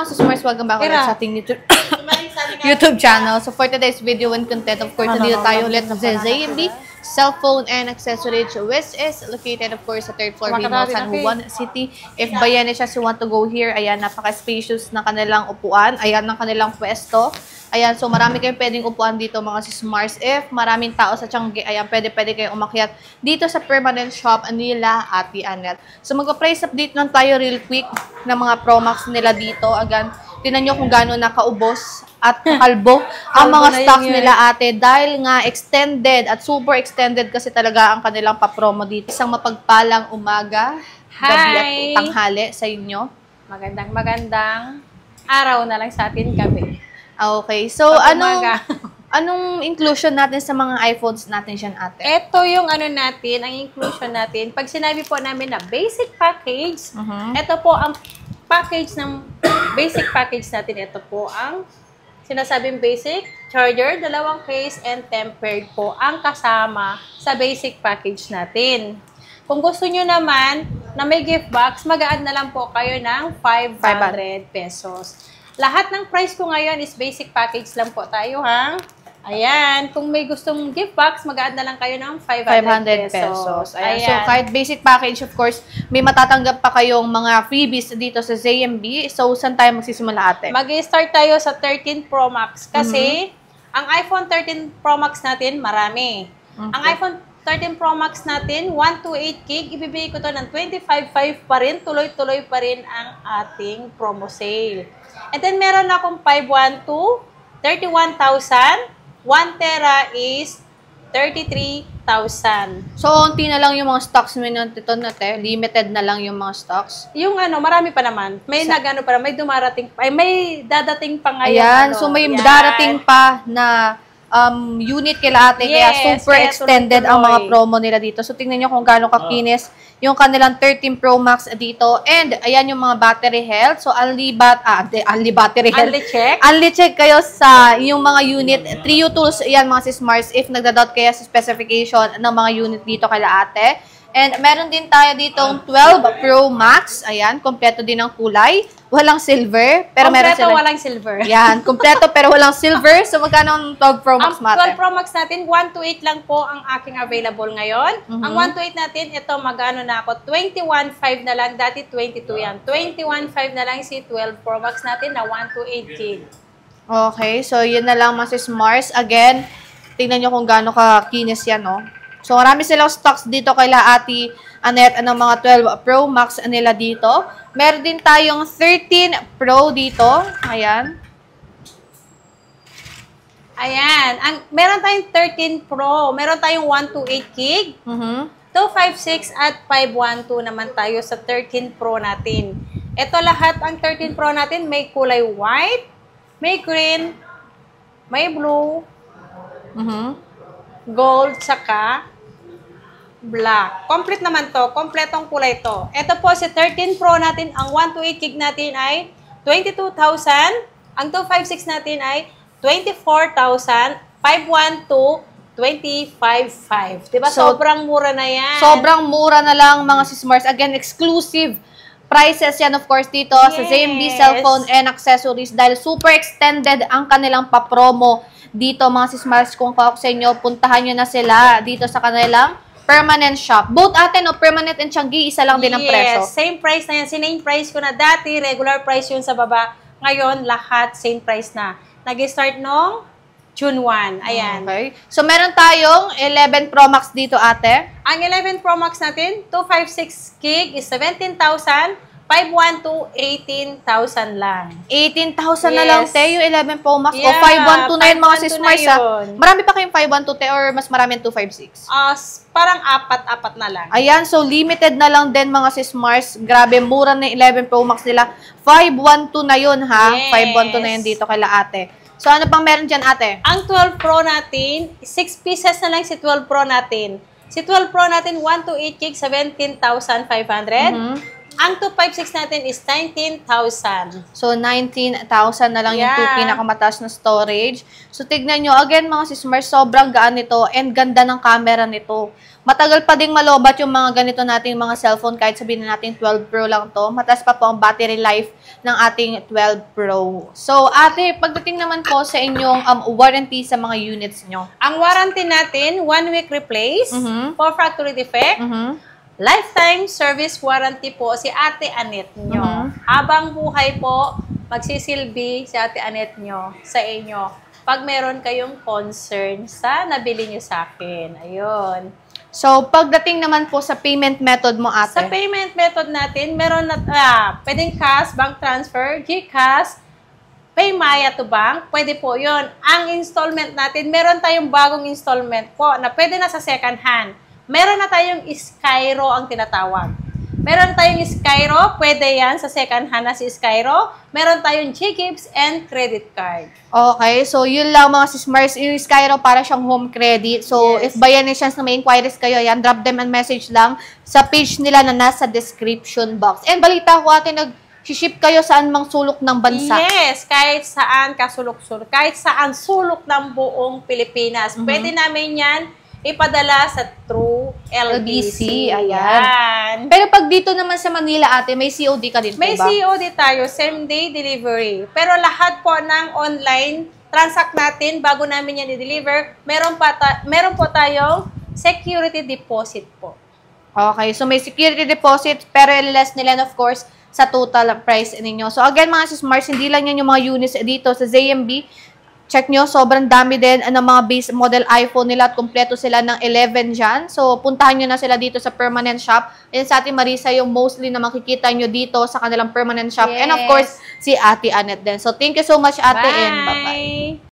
Susmars, welcome back ulit sa ating YouTube channel. So for today's video and content, of course, nandito tayo ulit sa ZMB Cellphone and Accessories, which is located, of course, sa 3rd floor Mall, San Juan City. If Bayanesas you want to go here, ayan, napaka-spacious na kanilang upuan. Ayan, ng kanilang pwesto. Ayan, so marami kayong pwedeng upuan dito, mga Susmars. If maraming tao sa Tiangge, ayan, pwede kayong umakyat dito sa permanent shop nila, Ate Annette. So magpa-price update lang tayo real quick ng mga Promax nila dito. Again, tinan nyo kung gaano nakaubos at kalbo ang mga stocks nila, ate. Dahil nga extended at super extended kasi talaga ang kanilang pa-promo dito. Isang mapagpalang umaga, gabi at tanghali sa inyo. Magandang araw na lang sa atin gabi. Okay. So, anong inclusion natin sa mga iPhones natin dyan, ate? Ito yung ano natin, ang inclusion natin. Pag sinabi po namin na basic package, ito po ang package ng basic package natin. Ito po ang sinasabing basic, charger, 2 case, and tempered po ang kasama sa basic package natin. Kung gusto nyo naman na may gift box, mag-a-add na lang po kayo ng 500 pesos. Lahat ng price ko ngayon is basic package lang po tayo, ha? Ayan. Kung may gustong gift box, mag-add na lang kayo ng 500 pesos. Ayan. So, kahit basic package, of course, may matatanggap pa kayong mga freebies dito sa ZMB. So, saan tayo magsisimula, ate? Mag-start tayo sa 13 Pro Max. Kasi, ang iPhone 13 Pro Max natin, marami. Ang iPhone 13 Pro Max natin, 128 gig, ibibigay ko to ng 25.5 pa rin. Tuloy-tuloy pa rin ang ating promo sale. And then, meron akong 512, 31,000. 1 tera is 33,000. So, unti na lang yung mga stocks mo nito, nate. Limited na lang yung mga stocks. Yung marami pa naman. May nagano pa, may dumarating pa. Ay, may dadating pa ngayon. Ayan, so may darating pa na unit kila ate, kaya super extended ang mga promo nila dito. So, tingnan nyo kung gaano kakinis yung kanilang 13 Pro Max dito. And, ayan yung mga battery health. So, only battery health. Only check kayo sa yung mga unit. Trio tools, ayan mga Susmars, if nagdadot kayo sa specification ng mga unit dito kila ate. And, meron din tayo ditong 12 Pro Max. Ayan, kompleto din ang kulay. Walang silver. Pero kompleto, walang silver. Yan, kompleto pero walang silver. So, magkano ang 12 Pro Max natin? Ang 12 Pro Max natin, 128 lang po ang aking available ngayon. Ang 128 natin, ito magano na ako, 21.5 na lang. Dati 22 yan. 21.5 na lang si 12 Pro Max natin na 128 gig. Okay, so yun na lang mga Susmars. Again, tingnan nyo kung gaano kakinis yan, no? So, marami silang stocks dito kaila Ate Annette ng mga 12 Pro Max nila dito. Meron din tayong 13 Pro dito. Ayan. Ayan. Meron tayong 13 Pro. Meron tayong 128 gig. 256 at 512 naman tayo sa 13 Pro natin. Ito lahat ang 13 Pro natin. May kulay white, may green, may blue, gold, saka black. Complete naman to. Kompletong kulay to. Ito po si 13 Pro natin. Ang 128 gig natin ay 22,000. Ang 256 natin ay 24,000. 512, 25,500. Diba? So, sobrang mura na yan. Sobrang mura na lang mga Susmars. Again, exclusive prices yan of course dito sa ZMB Cellphone and Accessories dahil super extended ang kanilang pa-promo dito mga Susmars. Kung sa inyo, puntahan nyo na sila dito sa kanilang permanent shop. Both ate, no? Permanent and Tiangge, isa lang din ang preso. Yes, same price na yan. Same price ko na dati. Regular price yun sa baba. Ngayon, lahat same price na. Nag-start nung June 1. Ayan. Okay. So, meron tayong 11 Pro Max dito, ate. Ang 11 Pro Max natin, 256 gig is 17,000. 512, 18,000 lang. 18,000 na lang, te, yung 11 Pro Max. O 512 na yun, mga Susmars, ha? Marami pa kayong 512, te, or mas marami yung 256? Parang apat na lang. Ayan, so limited na lang din, mga Susmars. Grabe, mura na yung 11 Pro Max nila. 512 na yun, ha? Yes. 512 na yun dito kala ate. So, ano pang meron dyan, ate? Ang 12 Pro natin, 6 pieces na lang si 12 Pro natin. Si 12 Pro natin, 128 gig, 17,500. Ang 256 natin is 19,000. So, 19,000 na lang yung Yeah. pinakamataas na storage. So, tignan nyo. Again, mga sis-Mars, sobrang gaan nito and ganda ng camera nito. Matagal pa ding malobat yung mga ganito nating mga cellphone kahit sabihin na natin 12 Pro lang to. Mataas pa po ang battery life ng ating 12 Pro. So, ate, pagdating naman po sa inyong warranty sa mga units nyo. Ang warranty natin, 1 week replace for factory defect. Lifetime service warranty po si Ate Annette nyo. Habang buhay po, magsisilbi si Ate Annette nyo sa inyo pag meron kayong concern sa nabili nyo sa akin. Ayun. So, pagdating naman po sa payment method mo, ate? Sa payment method natin, meron na, pwedeng cash, bank transfer, GCash, Paymaya to bank, pwede po yon. Ang installment natin, meron tayong bagong installment po na pwede na sa second hand. Meron na tayong Skyro ang tinatawag. Meron tayong Skyro, pwede yan sa second hand na si Skyro. Meron tayong G-Gives and credit card. Okay, so yun lang mga sis-Mars. Yung Skyro para siyang home credit. So, Yes. if by any chance na may inquiries kayo, yan, drop them a message lang sa page nila na nasa description box. And balita ko ate, nag-ship kayo saan mang sulok ng bansa. Yes, kahit saan kasulok-sulok. Kahit saan sulok ng buong Pilipinas. Pwede namin yan ipadala sa True LBC. Ayan. Pero pag dito naman sa Manila, ate, may COD ka din po May ba? COD tayo, same-day delivery. Pero lahat po ng online transact natin bago namin yan i-deliver, meron po tayong security deposit po. Okay, so may security deposit, pero less nila, of course, sa total price ninyo. So again, mga sis-Mars, hindi lang yan yung mga units dito sa ZMB. Check nyo, sobrang dami din ng mga base model iPhone nila at kumpleto sila ng 11 dyan. So, puntahan nyo na sila dito sa permanent shop. And sa Ate Marisa, yung mostly na makikita nyo dito sa kanilang permanent shop. Yes. And of course, si Ate Annette din. So, thank you so much, Ate, and bye-bye.